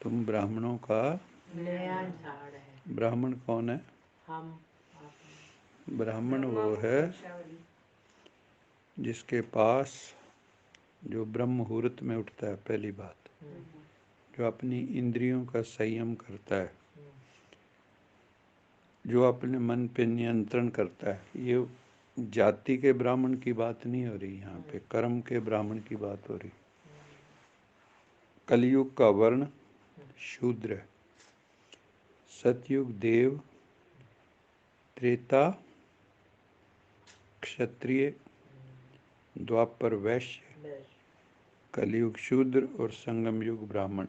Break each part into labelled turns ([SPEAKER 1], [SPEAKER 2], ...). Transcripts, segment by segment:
[SPEAKER 1] तुम ब्राह्मणों का
[SPEAKER 2] नया झाड़ है।
[SPEAKER 1] ब्राह्मण कौन है?
[SPEAKER 2] हम
[SPEAKER 1] ब्राह्मण वो है जिसके पास जो ब्रह्म मुहूर्त में उठता है, पहली बात, जो अपनी इंद्रियों का संयम करता है, जो अपने मन पे नियंत्रण करता है। ये जाति के ब्राह्मण की बात नहीं हो रही, यहाँ पे कर्म के ब्राह्मण की बात हो रही। कलयुग का वर्ण शूद्र है, सतयुग देव, त्रेता क्षत्रिय, द्वापर वैश्य, कलयुग शूद्र और संगम युग ब्राह्मण।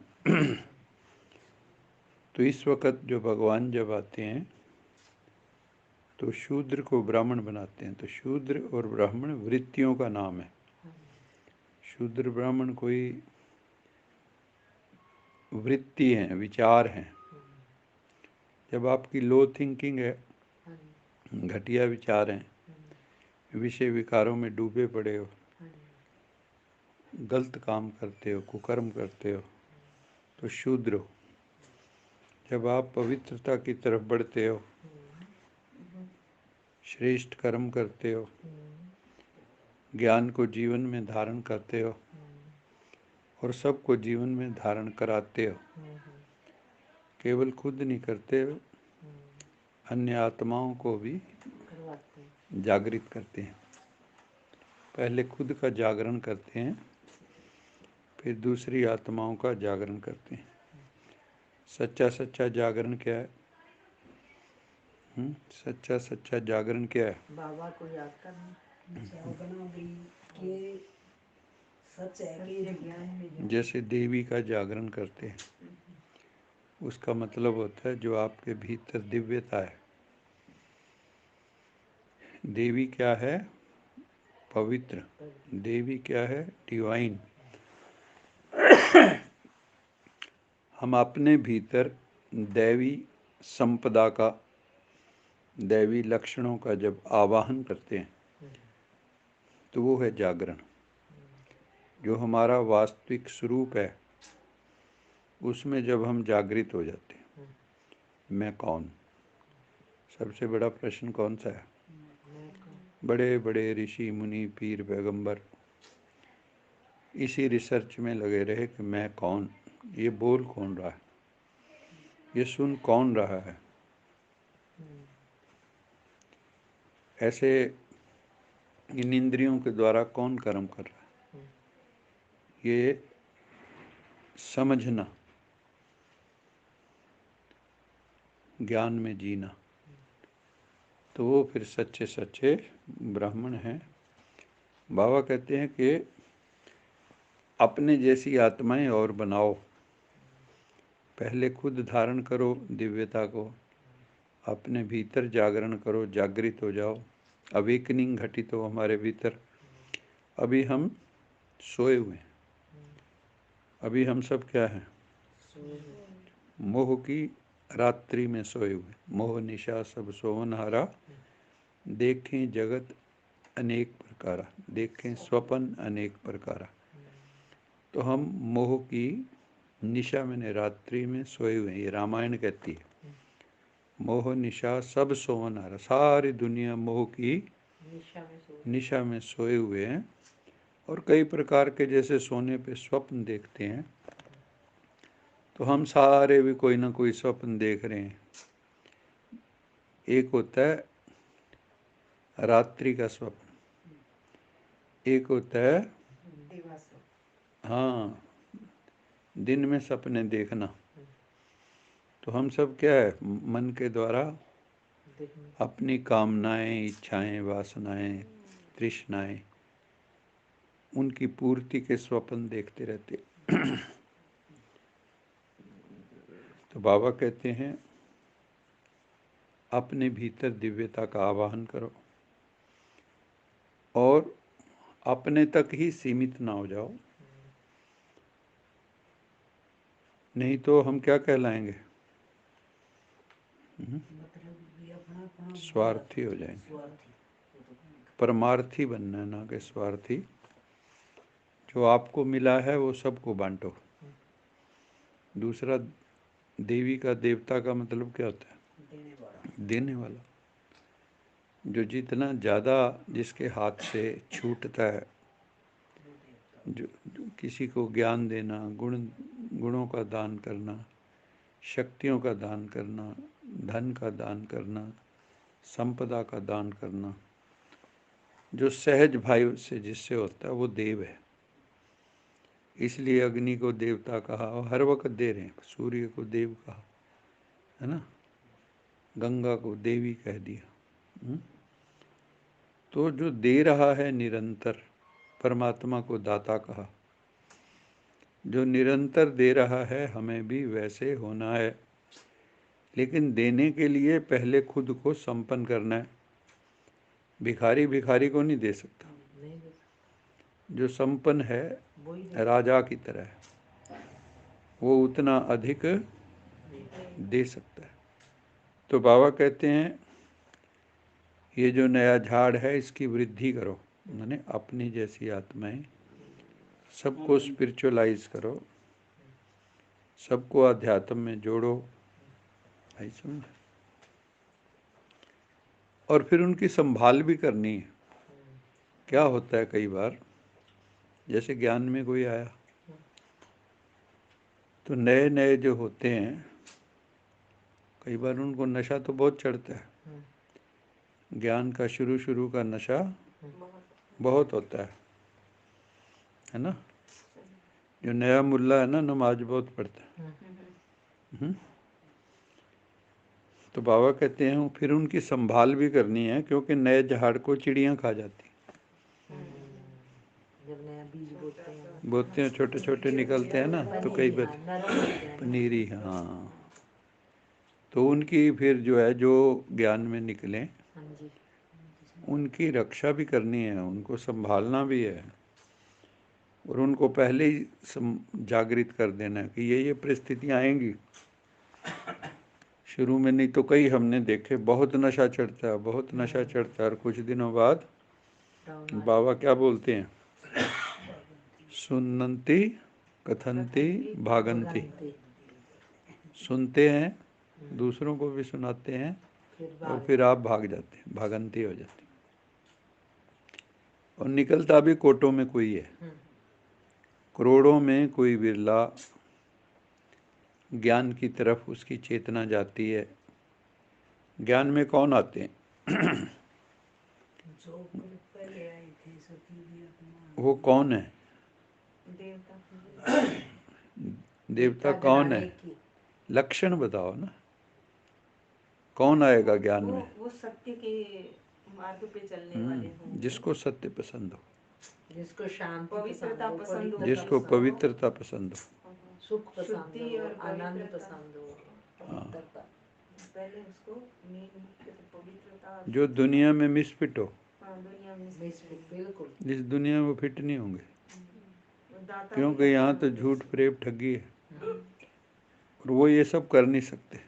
[SPEAKER 1] तो इस वक्त जो भगवान जब आते हैं तो शूद्र को ब्राह्मण बनाते हैं। तो शूद्र और ब्राह्मण वृत्तियों का नाम है। शूद्र ब्राह्मण कोई वृत्ति हैं, विचार हैं। जब आपकी लो थिंकिंग है, घटिया विचार हैं, विषय विकारों में डूबे पड़े हो, गलत काम करते हो, कुकर्म करते हो, तो शूद्र हो। जब आप पवित्रता की तरफ बढ़ते हो, श्रेष्ठ कर्म करते हो, ज्ञान को जीवन में धारण करते हो और सबको जीवन में धारण कराते हो, केवल खुद नहीं करते हो, अन्य आत्माओं को भी जागृत करते हैं। पहले खुद का जागरण करते हैं, फिर दूसरी आत्माओं का जागरण करते हैं। सच्चा जागरण क्या है? सच्चा जागरण क्या है?
[SPEAKER 2] बाबा को याद करना, सच है कि
[SPEAKER 1] जैसे देवी का जागरण करते हैं, उसका मतलब होता है जो आपके भीतर दिव्यता है। देवी क्या है? पवित्र। देवी क्या है? डिवाइन। हम अपने भीतर दैवी संपदा का, दैवी लक्षणों का जब आवाहन करते हैं तो वो है जागरण। जो हमारा वास्तविक स्वरूप है उसमें जब हम जागृत हो जाते हैं। मैं कौन? सबसे बड़ा प्रश्न कौन सा है? बड़े बड़े ऋषि मुनि पीर पैगंबर इसी रिसर्च में लगे रहे कि मैं कौन, ये बोल कौन रहा है, ये सुन कौन रहा है। ऐसे इन इंद्रियों के द्वारा कौन कर्म कर रहा है, ये समझना, ज्ञान में जीना, तो वो फिर सच्चे सच्चे ब्राह्मण हैं। बाबा कहते हैं कि अपने जैसी आत्माएं और बनाओ। पहले खुद धारण करो दिव्यता को, अपने भीतर जागरण करो, जागृत हो जाओ, अवेकनिंग घटित हो हमारे भीतर। अभी हम सोए हुए हैं। अभी हम सब क्या हैं? मोह की रात्रि में सोए हुए। मोह निशा सब सोवनहारा, देखें जगत अनेक प्रकारा, देखें स्वपन अनेक प्रकारा। तो हम मोह की निशा में रात्रि में सोए हुए हैं। ये रामायण कहती है, मोह निशा सब सोवनहारा। सारी दुनिया मोह की निशा में सोए हुए हैं और कई प्रकार के जैसे सोने पे स्वप्न देखते हैं, तो हम सारे भी कोई ना कोई स्वप्न देख रहे हैं। एक होता है रात्रि का स्वप्न, एक होता है हाँ दिन में सपने देखना। तो हम सब क्या है? मन के द्वारा अपनी कामनाएं, इच्छाएं, वासनाएं, तृष्णाएं, उनकी पूर्ति के स्वप्न देखते रहते। तो बाबा कहते हैं अपने भीतर दिव्यता का आवाहन करो और अपने तक ही सीमित ना हो जाओ, नहीं तो हम क्या कहलाएंगे? स्वार्थी हो जाएंगे। परमार्थी बनना है, ना कि स्वार्थी। जो आपको मिला है वो सबको बांटो। दूसरा देवी का, देवता का मतलब क्या होता है?
[SPEAKER 2] देने वाला।
[SPEAKER 1] देने वाला। जो जितना ज़्यादा जिसके हाथ से छूटता है, जो किसी को ज्ञान देना, गुणों का दान करना, शक्तियों का दान करना, धन का दान करना, संपदा का दान करना, जो सहज भाई से जिससे होता है वो देव है। इसलिए अग्नि को देवता कहा और हर वक्त दे रहे हैं। सूर्य को देव कहा, है ना, गंगा को देवी कह दिया। तो जो दे रहा है निरंतर, परमात्मा को दाता कहा। जो निरंतर दे रहा है, हमें भी वैसे होना है, लेकिन देने के लिए पहले खुद को संपन्न करना है। भिखारी भिखारी को नहीं दे सकता। जो संपन्न है राजा की तरह है, वो उतना अधिक दे सकता है। तो बाबा कहते हैं ये जो नया झाड़ है इसकी वृद्धि करो, माने अपनी जैसी आत्माएं, सबको स्पिरिचुअलाइज करो, सबको अध्यात्म में जोड़ो, ऐसा। और फिर उनकी संभाल भी करनी है। क्या होता है कई बार, जैसे ज्ञान में कोई आया तो नए नए जो होते हैं, कई बार उनको नशा तो बहुत चढ़ता है। ज्ञान का शुरू का नशा बहुत होता है ना। जो नया मुल्ला है ना, नमाज बहुत पढ़ता है। तो बाबा कहते हैं फिर उनकी संभाल भी करनी है, क्योंकि नए झाड़ को चिड़ियाँ खा जाती।
[SPEAKER 2] जब नया बीज
[SPEAKER 1] बोते हैं, छोटे छोटे निकलते हैं ना, तो कई बार पनीरी, हाँ, तो उनकी फिर जो है, जो ज्ञान में निकले, उनकी रक्षा भी करनी है, उनको संभालना भी है, और उनको पहले ही जागृत कर देना कि ये परिस्थितियाँ आएंगी। शुरू में नहीं तो कई हमने देखे, बहुत नशा चढ़ता है, बहुत नशा चढ़ता है, और कुछ दिनों बाद बाबा क्या बोलते हैं, सुनंती कथंती भागंती। सुनते हैं, दूसरों को भी सुनाते हैं, और फिर आप भाग जाते हैं, भागंती हो जाती। और निकलता भी कोटों में कोई है, करोड़ों में कोई बिरला ज्ञान की तरफ उसकी चेतना जाती है। ज्ञान में कौन आते हैं? वो कौन है? देवता कौन है? लक्षण बताओ ना, कौन आएगा ज्ञान में?
[SPEAKER 2] वो सत्य के मार्ग पे चलने वाले हों,
[SPEAKER 1] जिसको सत्य पसंद हो,
[SPEAKER 2] जिसको शांति पवित्रता पसंद हो,
[SPEAKER 1] जिसको पवित्रता पसंद हो,
[SPEAKER 2] सुख पसंद हो, आनंद पसंद हो, पवित्रता। पहले उसको पवित्रता,
[SPEAKER 1] जो दुनिया में मिसफिट हो,
[SPEAKER 2] दुनिया में बिल्कुल
[SPEAKER 1] इस दुनिया में वो फिट नहीं होंगे, क्योंकि यहाँ तो झूठ प्रेम ठगी है, और वो ये सब कर नहीं सकते,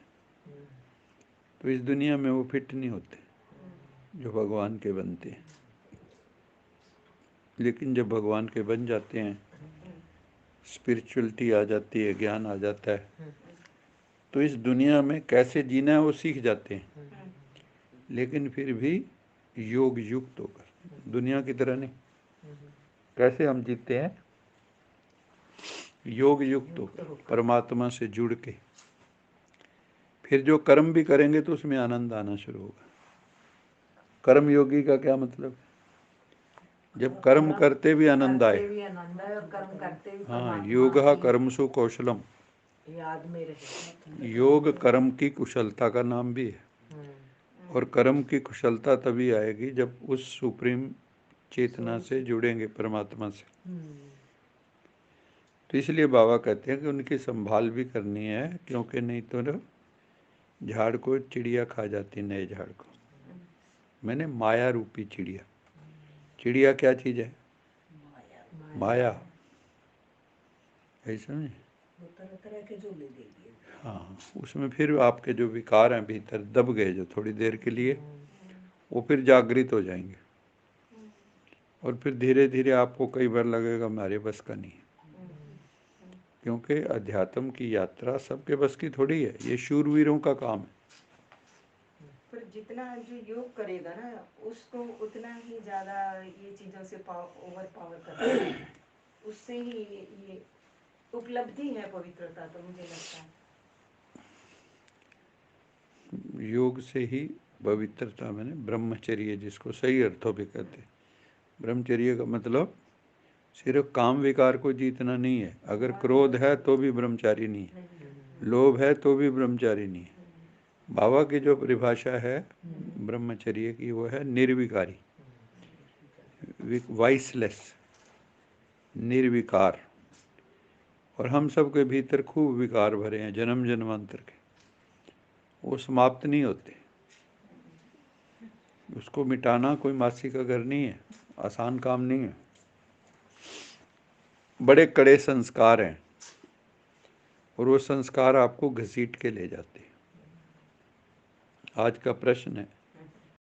[SPEAKER 1] तो इस दुनिया में वो फिट नहीं होते जो भगवान के बनते हैं। लेकिन जब भगवान के बन जाते हैं, स्पिरिचुअलिटी आ जाती है, ज्ञान आ जाता है, तो इस दुनिया में कैसे जीना है वो सीख जाते हैं, लेकिन फिर भी योग युक्त होकर, दुनिया की तरह नहीं। कैसे हम जीते हैं? योग युक्त होकर, परमात्मा से जुड़ के। फिर जो कर्म भी करेंगे तो उसमें आनंद आना शुरू होगा। कर्म योगी का क्या मतलब? जब कर्म करते भी आनंद आए। हाँ, योग कर्मसु कौशलम,
[SPEAKER 2] याद में रहे।
[SPEAKER 1] योग कर्म की कुशलता का नाम भी है, और कर्म की कुशलता तभी आएगी जब उस सुप्रीम चेतना से जुड़ेंगे, परमात्मा से। तो इसलिए बाबा कहते हैं कि उनकी संभाल भी करनी है, क्योंकि नहीं तो झाड़ को चिड़िया खा जाती, नए झाड़ को। मैंने माया रूपी चिड़िया। चिड़िया क्या चीज़ है? माया, ऐसा नहीं।
[SPEAKER 2] तरह के जो ले देगी।
[SPEAKER 1] हाँ, उसमें फिर आपके जो विकार हैं भीतर दब गए, जो थोड़ी देर के लिए, वो फिर जागृत हो जाएंगे, और फिर धीरे धीरे आपको कई बार लगेगा हमारे बस का नहीं, क्योंकि अध्यात्म की यात्रा सबके बस की थोड़ी है, ये शूरवीरों का काम है।
[SPEAKER 2] पर जितना जो योग करेगा ना उसको उतना ही ज्यादा ये चीजों से ओवर पावर करता है, उससे ही ये उपलब्धि है पवित्रता, तो मुझे लगता है
[SPEAKER 1] योग से ही पवित्रता, मैंने ब्रह्मचर्य जिसको सही अर्थों पे कहते हैं। ब्रह्मचर्य का मतलब सिर्फ काम विकार को जीतना नहीं है। अगर क्रोध है तो भी ब्रह्मचारी नहीं है, लोभ है तो भी ब्रह्मचारी नहीं है। बाबा की जो परिभाषा है ब्रह्मचर्य की वो है निर्विकारी, वाइसलेस, निर्विकार। और हम सब के भीतर खूब विकार भरे हैं जन्म जन्मांतर के, वो समाप्त नहीं होते। उसको मिटाना कोई मासी का घर नहीं है, आसान काम नहीं है, बड़े कड़े संस्कार हैं और वो संस्कार आपको घसीट के ले जाते हैं। आज का प्रश्न है